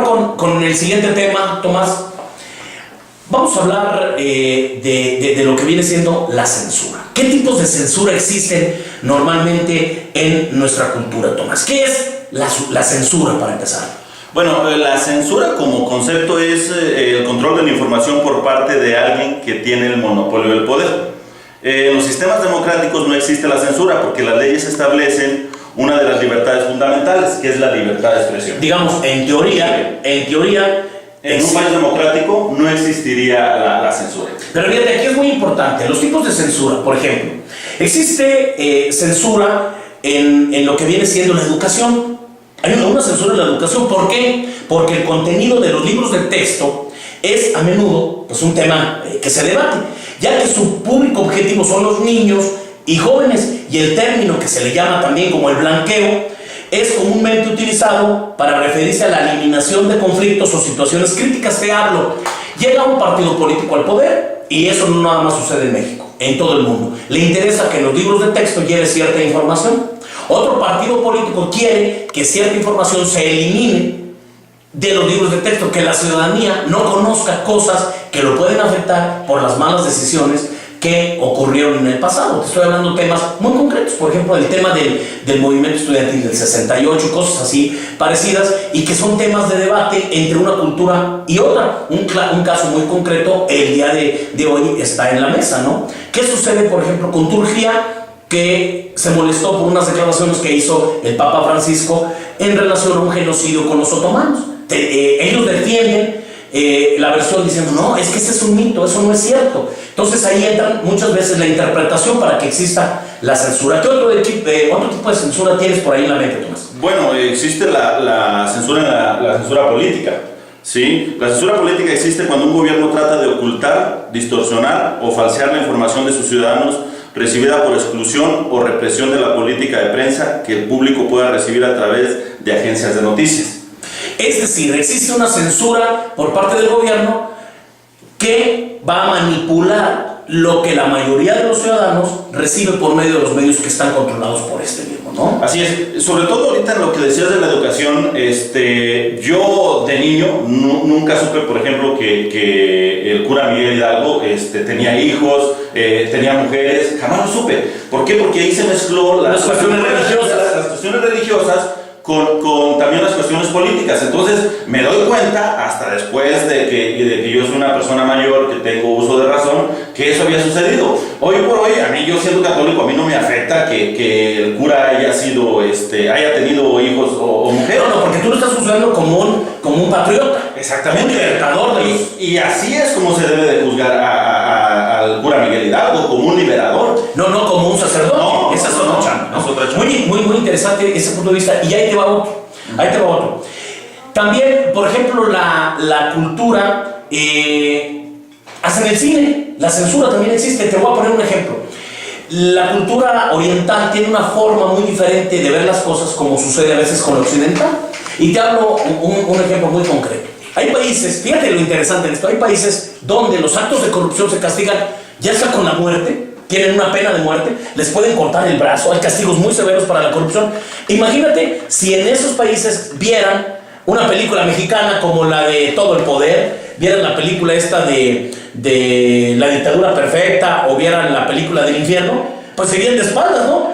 continuar con el siguiente tema, Tomás, vamos a hablar de lo que viene siendo la censura. ¿Qué tipos de censura existen normalmente en nuestra cultura, Tomás? ¿Qué es la censura, para empezar? Bueno, la censura como concepto es el control de la información por parte de alguien que tiene el monopolio del poder. En los sistemas democráticos no existe la censura porque las leyes establecen una de las libertades fundamentales, que es la libertad de expresión. Digamos, en teoría, en un país democrático no existiría la censura. Pero fíjate, aquí es muy importante, los tipos de censura. Por ejemplo, existe censura en lo que viene siendo la educación. Hay una censura en la educación. ¿Por qué? Porque el contenido de los libros de texto es a menudo pues, un tema que se debate, ya que su público objetivo son los niños y jóvenes, y el término que se le llama también como el blanqueo es comúnmente utilizado para referirse a la eliminación de conflictos o situaciones críticas. Te hablo, llega un partido político al poder, y eso no nada más sucede en México, en todo el mundo. Le interesa que en los libros de texto lleve cierta información. Otro partido político quiere que cierta información se elimine de los libros de texto, que la ciudadanía no conozca cosas que lo pueden afectar por las malas decisiones que ocurrieron en el pasado. Te estoy hablando de temas muy concretos, por ejemplo, el tema del movimiento estudiantil del 68, cosas así parecidas, y que son temas de debate entre una cultura y otra. Un caso muy concreto, el día de hoy está en la mesa, ¿no? ¿Qué sucede, por ejemplo, con Turquía, que se molestó por unas declaraciones que hizo el Papa Francisco en relación a un genocidio con los otomanos? Ellos defienden la versión diciendo, no, es que ese es un mito, eso no es cierto. Entonces ahí entra muchas veces la interpretación para que exista la censura. ¿Qué otro tipo de censura tienes por ahí en la mente, Tomás? Bueno, existe la censura, la censura política. ¿Sí? La censura política existe cuando un gobierno trata de ocultar, distorsionar o falsear la información de sus ciudadanos recibida por exclusión o represión de la política de prensa que el público pueda recibir a través de agencias de noticias. Es decir, existe una censura por parte del gobierno que va a manipular lo que la mayoría de los ciudadanos recibe por medio de los medios que están controlados por este mismo, ¿no? Así es. Sobre todo ahorita en lo que decías de la educación, yo de niño nunca supe, por ejemplo, que el cura Miguel Hidalgo tenía hijos, tenía mujeres, jamás lo supe. ¿Por qué? Porque ahí se mezcló las cuestiones religiosas con también las cuestiones políticas. Entonces me doy cuenta hasta después de que yo soy una persona mayor, que tengo uso de razón, que eso había sucedido. Hoy por hoy, a mí, yo siendo católico, a mí no me afecta que el cura haya tenido hijos o mujeres. No, porque tú lo estás juzgando como un patriota. Exactamente. Un libertador de los... Y así es como se debe de juzgar al cura Miguel Hidalgo, como un liberador. No como un sacerdote. Esa es otra chamba, ¿no? Muy interesante ese punto de vista. Y ahí te va otro. También, por ejemplo, la cultura, hasta en el cine, la censura también existe. Te voy a poner un ejemplo. La cultura oriental tiene una forma muy diferente de ver las cosas, como sucede a veces con la occidental. Y te hablo un ejemplo muy concreto. Hay países, fíjate lo interesante de esto, hay países donde los actos de corrupción se castigan ya sea con la muerte, tienen una pena de muerte, les pueden cortar el brazo, hay castigos muy severos para la corrupción. Imagínate si en esos países vieran una película mexicana como la de Todo el Poder, vieran la película esta de La Dictadura Perfecta, o vieran la película del infierno, pues serían de espaldas, ¿no?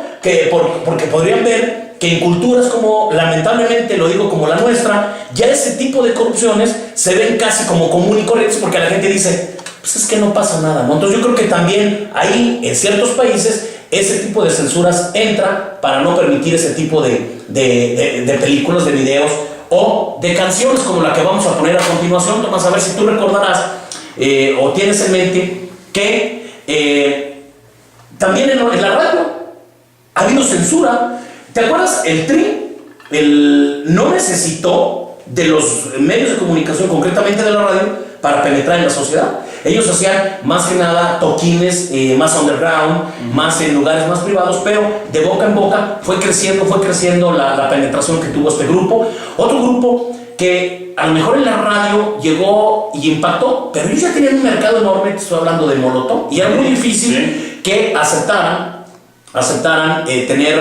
Porque podrían ver que en culturas como, lamentablemente lo digo, como la nuestra, ya ese tipo de corrupciones se ven casi como común y corrientes, porque la gente dice, pues es que no pasa nada, ¿no? Entonces yo creo que también ahí, en ciertos países, ese tipo de censuras entra para no permitir ese tipo de películas, de videos o de canciones como la que vamos a poner a continuación. Tomás, a ver si tú recordarás o tienes en mente que también en la radio ha habido censura. ¿Te acuerdas? El Tri no necesitó de los medios de comunicación, concretamente de la radio, para penetrar en la sociedad. Ellos hacían más que nada toquines más underground, más en lugares más privados, pero de boca en boca fue creciendo la penetración que tuvo este grupo. Otro grupo que a lo mejor en la radio llegó y impactó, pero ellos ya tenían un mercado enorme. Te estoy hablando de Molotov, y era muy difícil que aceptaran tener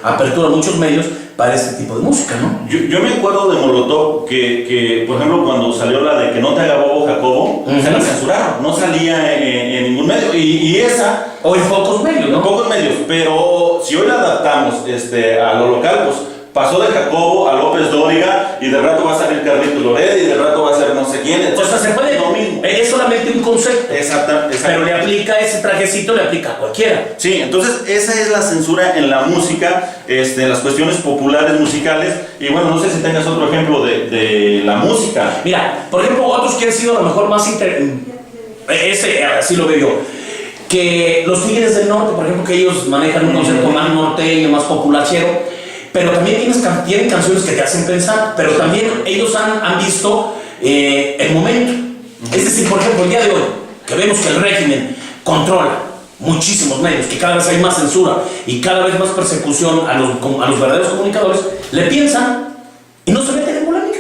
apertura a muchos medios para este tipo de música, ¿no? Yo me acuerdo de Molotov que, por ejemplo, cuando salió la de Que no te haga bobo Jacobo, se la censuraron, no salía en ningún medio. Y esa... O en pocos medios, ¿no? En pocos medios, pero si hoy la adaptamos a lo local, pues pasó de Jacobo a López Dóriga y de rato va a salir Carlito Loret y de rato va a ser no sé quién. Entonces, se puede, lo mismo. Es solamente un concepto. Exacto. Pero le aplica ese trajecito, le aplica a cualquiera. Sí, entonces esa es la censura en la música, en las cuestiones populares musicales. Y bueno, no sé si tengas otro ejemplo de la música. Mira, por ejemplo, otros que han sido a lo mejor más así lo veo yo. Que los Tigres del Norte, por ejemplo, que ellos manejan un concepto más norteño, más populachero. Pero también tienen canciones que te hacen pensar, pero también ellos han visto el momento. Es decir, por ejemplo, el día de hoy, que vemos que el régimen controla muchísimos medios, que cada vez hay más censura y cada vez más persecución a los verdaderos comunicadores, le piensan y no se meten en polémica.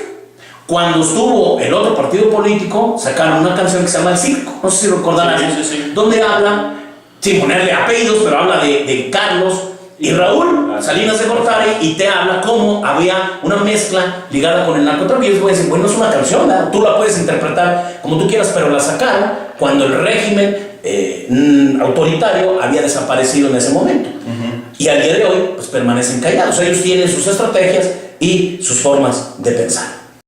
Cuando estuvo el otro partido político, sacaron una canción que se llama El Circo, no sé si recordarán, sí. donde habla, sin ponerle apellidos, pero habla de Carlos y Raúl Salinas de Gortari, y te habla cómo había una mezcla ligada con el narcotráfico. Y ellos decir, bueno, es una canción, ¿no? Tú la puedes interpretar como tú quieras, pero la sacaron cuando el régimen autoritario había desaparecido en ese momento. Y al día de hoy, pues permanecen callados. Ellos tienen sus estrategias y sus formas de pensar.